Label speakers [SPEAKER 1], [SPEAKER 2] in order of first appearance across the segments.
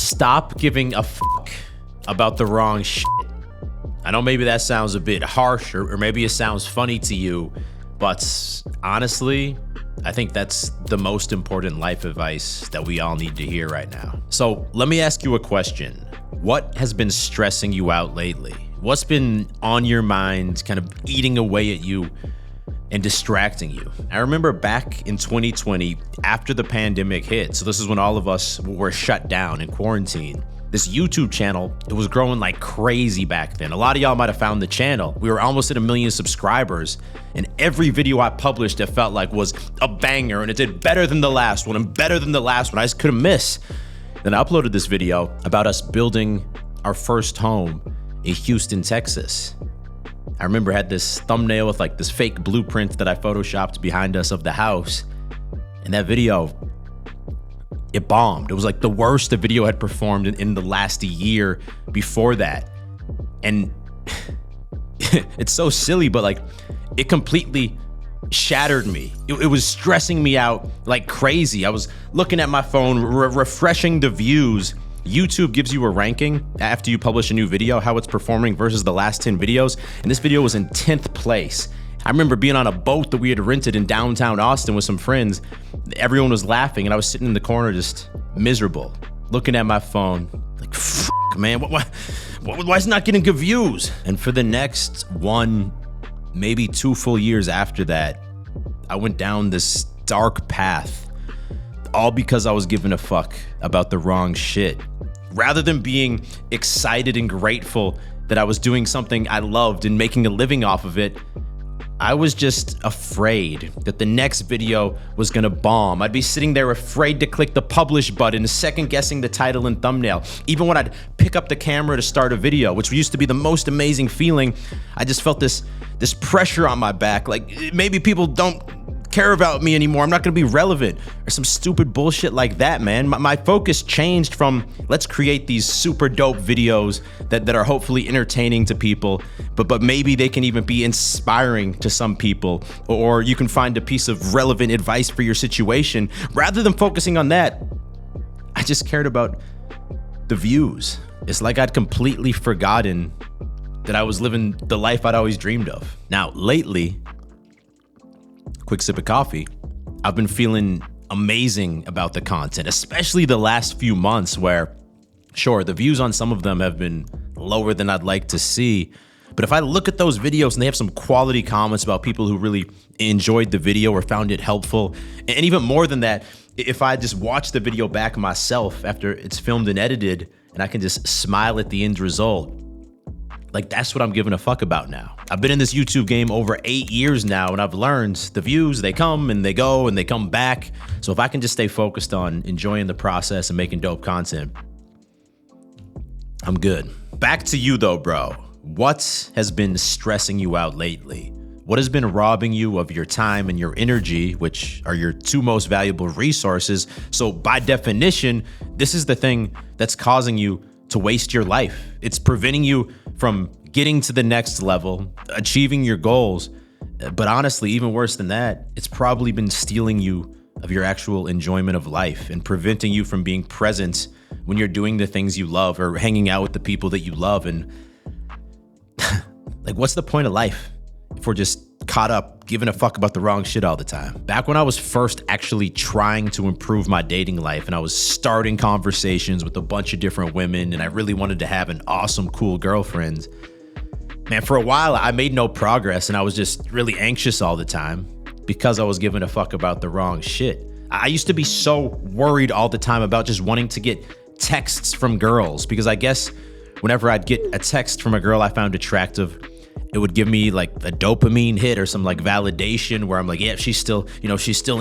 [SPEAKER 1] Stop giving a fuck about the wrong shit. I know maybe that sounds a bit harsh, or maybe it sounds funny to you, but honestly, I think that's the most important life advice that we all need to hear right now. So let me ask you a question. What has been stressing you out lately? What's been on your mind, kind of eating away at you and distracting you? I remember back in 2020, after the pandemic hit, so this is when all of us were shut down in quarantine, this YouTube channel, it was growing like crazy back then. A lot of y'all might have found the channel. We were almost at 1 million subscribers, and every video I published, it felt like was a banger, and it did better than the last one and better than the last one. I just couldn't miss. Then I uploaded this video about us building our first home in Houston, Texas. I remember I had this thumbnail with like this fake blueprint that I photoshopped behind us of the house, and that video, it bombed. It was like the worst the video had performed in the last year before that. And it's so silly, but like it completely shattered me. It was stressing me out like crazy. I was looking at my phone, refreshing the views. YouTube gives you a ranking after you publish a new video, how it's performing versus the last 10 videos. And this video was in 10th place. I remember being on a boat that we had rented in downtown Austin with some friends. Everyone was laughing, and I was sitting in the corner just miserable, looking at my phone like, fuck, man, why is it not getting good views? And for the next 1, maybe 2 full years after that, I went down this dark path, all because I was giving a fuck about the wrong shit. Rather than being excited and grateful that I was doing something I loved and making a living off of it, I was just afraid that the next video was gonna bomb. I'd be sitting there afraid to click the publish button, second guessing the title and thumbnail. Even when I'd pick up the camera to start a video, which used to be the most amazing feeling, I just felt this pressure on my back. Like maybe people don't care about me anymore. I'm not gonna be relevant, or some stupid bullshit like that, man. My focus changed from let's create these super dope videos that are hopefully entertaining to people, but maybe they can even be inspiring to some people, or you can find a piece of relevant advice for your situation. Rather than focusing on that, I just cared about the views. It's like I'd completely forgotten that I was living the life I'd always dreamed of. Now, lately, quick sip of coffee, I've been feeling amazing about the content, especially the last few months where, sure, the views on some of them have been lower than I'd like to see. But if I look at those videos and they have some quality comments about people who really enjoyed the video or found it helpful, and even more than that, if I just watch the video back myself after it's filmed and edited and I can just smile at the end result, like that's what I'm giving a fuck about now. I've been in this YouTube game over 8 years now, and I've learned the views, they come and they go and they come back. So if I can just stay focused on enjoying the process and making dope content, I'm good. Back to you though, bro. What has been stressing you out lately? What has been robbing you of your time and your energy, which are your 2 most valuable resources? So by definition, this is the thing that's causing you to waste your life. It's preventing you from getting to the next level, achieving your goals. But honestly, even worse than that, it's probably been stealing you of your actual enjoyment of life and preventing you from being present when you're doing the things you love or hanging out with the people that you love. And like, what's the point of life if we're just caught up giving a fuck about the wrong shit all the time? Back when I was first actually trying to improve my dating life and I was starting conversations with a bunch of different women and I really wanted to have an awesome, cool girlfriend, man, for a while I made no progress and I was just really anxious all the time because I was giving a fuck about the wrong shit. I used to be so worried all the time about just wanting to get texts from girls, because I guess whenever I'd get a text from a girl I found attractive, it would give me like a dopamine hit or some like validation where I'm like, yeah, she's still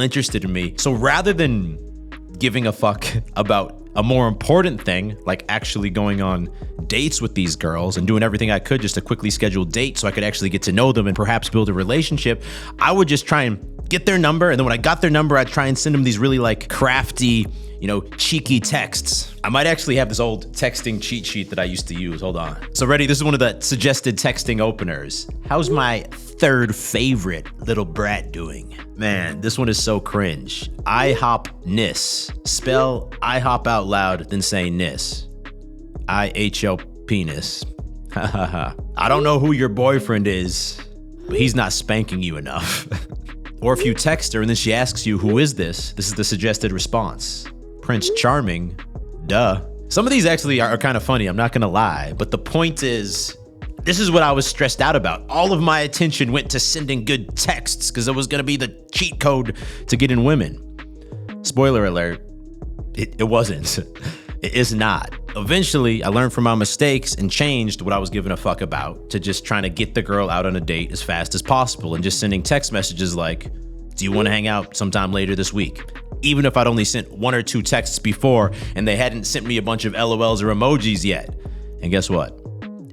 [SPEAKER 1] interested in me. So rather than giving a fuck about a more important thing, like actually going on dates with these girls and doing everything I could just to quickly schedule dates so I could actually get to know them and perhaps build a relationship, I would just try and get their number. And then when I got their number, I'd try and send them these really like crafty, cheeky texts. I might actually have this old texting cheat sheet that I used to use. Hold on. So ready? This is one of the suggested texting openers. How's my third favorite little brat doing? Man, this one is so cringe. IHOPness. Spell IHOP out loud, then say ness. IHO penis. I don't know who your boyfriend is, but he's not spanking you enough. Or if you text her and then she asks you, who is this? This is the suggested response. Prince Charming, duh. Some of these actually are kind of funny, I'm not gonna lie, but the point is, this is what I was stressed out about. All of my attention went to sending good texts because it was gonna be the cheat code to get in women. Spoiler alert, it wasn't. It is not. Eventually, I learned from my mistakes and changed what I was giving a fuck about to just trying to get the girl out on a date as fast as possible and just sending text messages like, do you want to hang out sometime later this week? Even if I'd only sent 1 or 2 texts before and they hadn't sent me a bunch of LOLs or emojis yet. And guess what?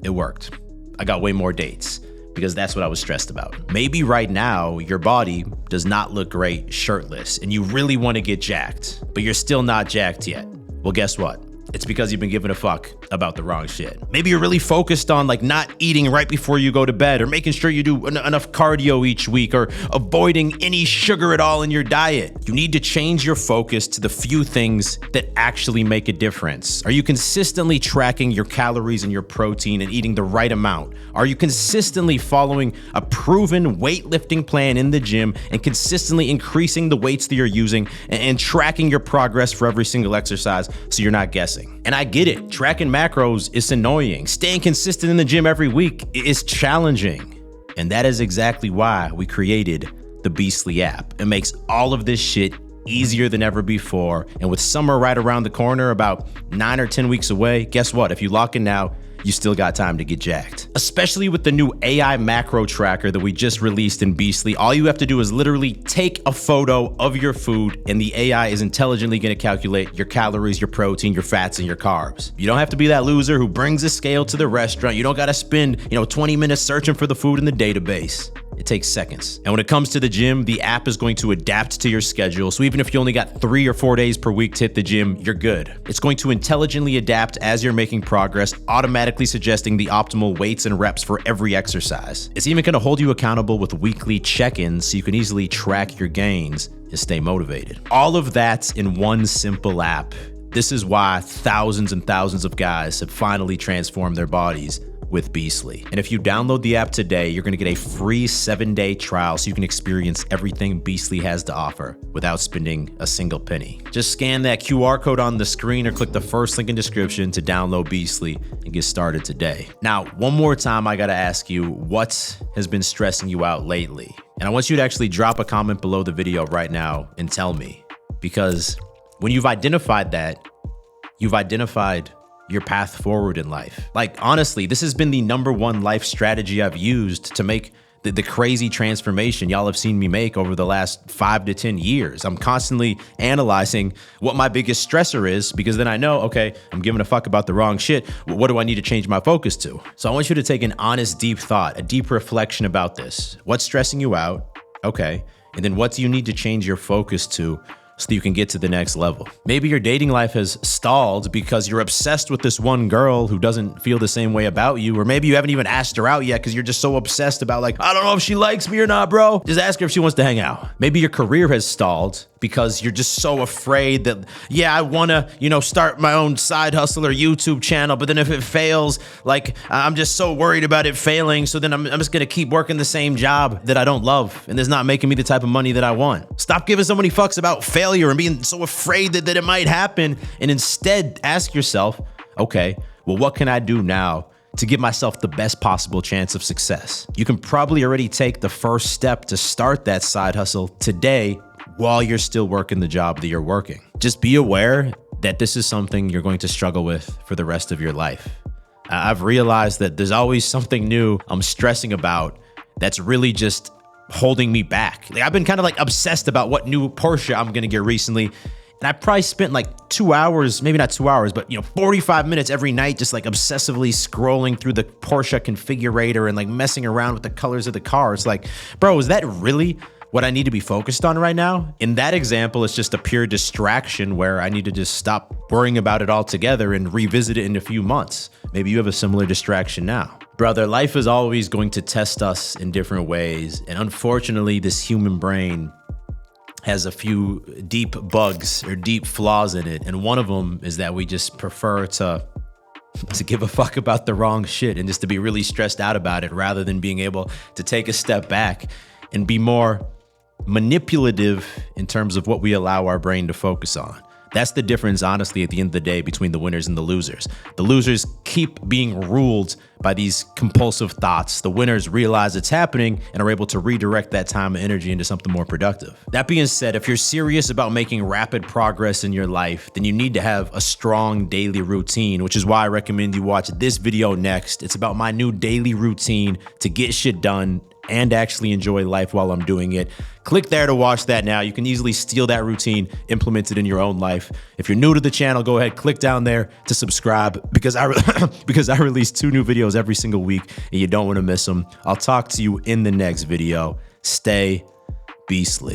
[SPEAKER 1] It worked. I got way more dates because that's what I was stressed about. Maybe right now your body does not look great shirtless and you really want to get jacked, but you're still not jacked yet. Well, guess what? It's because you've been giving a fuck about the wrong shit. Maybe you're really focused on like not eating right before you go to bed or making sure you do enough cardio each week or avoiding any sugar at all in your diet. You need to change your focus to the few things that actually make a difference. Are you consistently tracking your calories and your protein and eating the right amount? Are you consistently following a proven weightlifting plan in the gym and consistently increasing the weights that you're using and tracking your progress for every single exercise so you're not guessing? And I get it, tracking macros is annoying. Staying consistent in the gym every week is challenging. And that is exactly why we created the Beastly app. It makes all of this shit easier than ever before. And with summer right around the corner, about 9 or 10 weeks away, guess what? If you lock in now, you still got time to get jacked. Especially with the new AI macro tracker that we just released in Beastly, all you have to do is literally take a photo of your food and the AI is intelligently gonna calculate your calories, your protein, your fats, and your carbs. You don't have to be that loser who brings a scale to the restaurant. You don't gotta spend, 20 minutes searching for the food in the database. It takes seconds. And when it comes to the gym, the app is going to adapt to your schedule. So even if you only got 3 or 4 days per week to hit the gym, you're good. It's going to intelligently adapt as you're making progress, automatically suggesting the optimal weights and reps for every exercise. It's even gonna hold you accountable with weekly check-ins so you can easily track your gains and stay motivated. All of that's in one simple app. This is why thousands and thousands of guys have finally transformed their bodies with Beastly. And if you download the app today, you're gonna get a free 7-day trial so you can experience everything Beastly has to offer without spending a single penny. Just scan that QR code on the screen or click the first link in description to download Beastly and get started today. Now, one more time, I gotta ask you, what has been stressing you out lately? And I want you to actually drop a comment below the video right now and tell me, because when you've identified that, you've identified your path forward in life. Like, honestly, this has been the #1 life strategy I've used to make the crazy transformation y'all have seen me make over the last 5 to 10 years. I'm constantly analyzing what my biggest stressor is, because then I know, okay, I'm giving a fuck about the wrong shit. What do I need to change my focus to? So I want you to take an honest, deep thought, a deep reflection about this. What's stressing you out? Okay. And then what do you need to change your focus to so that you can get to the next level? Maybe your dating life has stalled because you're obsessed with this one girl who doesn't feel the same way about you, or maybe you haven't even asked her out yet because you're just so obsessed about like, I don't know if she likes me or not, bro. Just ask her if she wants to hang out. Maybe your career has stalled because you're just so afraid that, yeah, I wanna, start my own side hustle or YouTube channel, but then if it fails, like, I'm just so worried about it failing, so then I'm just gonna keep working the same job that I don't love and that's not making me the type of money that I want. Stop giving so many fucks about failure and being so afraid that it might happen, and instead ask yourself, okay, well, what can I do now to give myself the best possible chance of success? You can probably already take the first step to start that side hustle today while you're still working the job that you're working. Just be aware that this is something you're going to struggle with for the rest of your life. I've realized that there's always something new I'm stressing about that's really just holding me back. Like, I've been kind of like obsessed about what new Porsche I'm gonna get recently. And I probably spent like 2 hours, maybe not 2 hours, but 45 minutes every night just like obsessively scrolling through the Porsche configurator and like messing around with the colors of the car. It's like, bro, is that really what I need to be focused on right now? In that example, it's just a pure distraction where I need to just stop worrying about it altogether and revisit it in a few months. Maybe you have a similar distraction now. Brother, life is always going to test us in different ways. And unfortunately, this human brain has a few deep bugs or deep flaws in it. And one of them is that we just prefer to give a fuck about the wrong shit and just to be really stressed out about it rather than being able to take a step back and be more manipulative in terms of what we allow our brain to focus on. That's the difference, honestly, at the end of the day, between the winners and the losers. The losers keep being ruled by these compulsive thoughts. The winners realize it's happening and are able to redirect that time and energy into something more productive. That being said, if you're serious about making rapid progress in your life, then you need to have a strong daily routine, which is why I recommend you watch this video next. It's about my new daily routine to get shit done and actually enjoy life while I'm doing it. Click there to watch that now. You can easily steal that routine, implement it in your own life. If you're new to the channel, go ahead, click down there to subscribe because I release 2 new videos every single week and you don't want to miss them. I'll talk to you in the next video. Stay beastly.